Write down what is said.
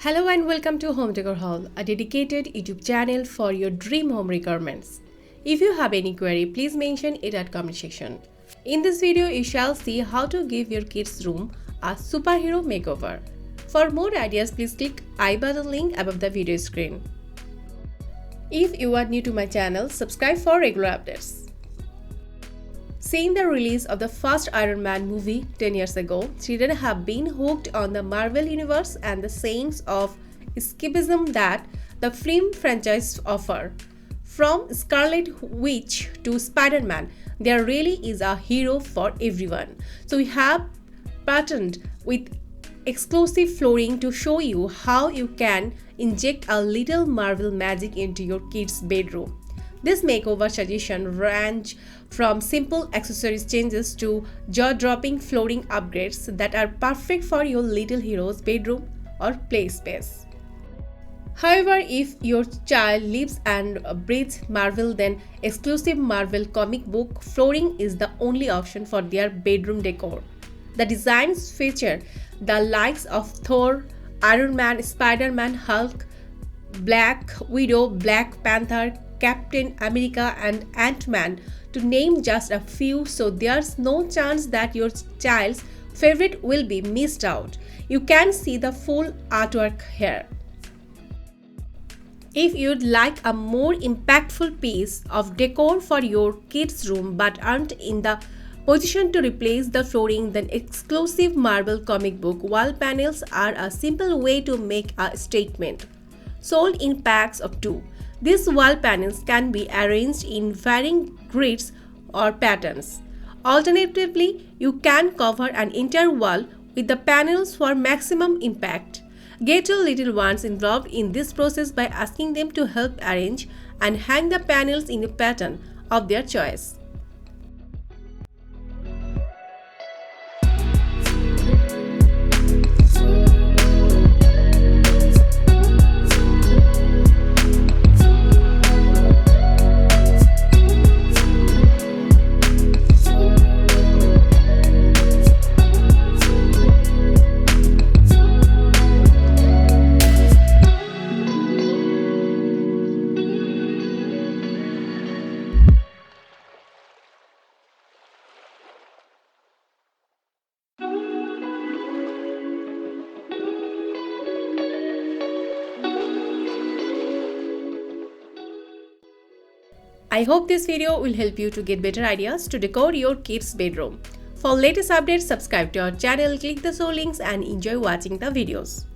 Hello and welcome to Home Decor Haul, a dedicated YouTube channel for your dream home requirements. If you have any query, please mention it at comment section. In this video, you shall see how to give your kids' room a superhero makeover. For more ideas, please click I button link above the video screen. If you are new to my channel, subscribe for regular updates. Seeing the release of the first Iron Man movie 10 years ago, children have been hooked on the Marvel Universe and the sense of escapism that the film franchise offer. From Scarlet Witch to Spider-Man, there really is a hero for everyone. So we have partnered with exclusive flooring to show you how you can inject a little Marvel magic into your kids' bedroom. This makeover suggestion range from simple accessories changes to jaw-dropping flooring upgrades that are perfect for your little hero's bedroom or play space. However, if your child lives and breathes Marvel, then exclusive Marvel comic book flooring is the only option for their bedroom decor. The designs feature the likes of Thor, Iron Man, Spider-Man, Hulk, Black Widow, Black Panther, Captain America and Ant-Man, to name just a few, so there's no chance that your child's favorite will be missed out. You can see the full artwork here. If you'd like a more impactful piece of decor for your kids' room but aren't in the position to replace the flooring, then exclusive Marvel comic book wall panels are a simple way to make a statement. Sold in packs of 2. These wall panels can be arranged in varying grids or patterns. Alternatively, you can cover an entire wall with the panels for maximum impact. Get your little ones involved in this process by asking them to help arrange and hang the panels in a pattern of their choice. I hope this video will help you to get better ideas to decor your kids' bedroom. For latest updates, subscribe to our channel, click the show links and enjoy watching the videos.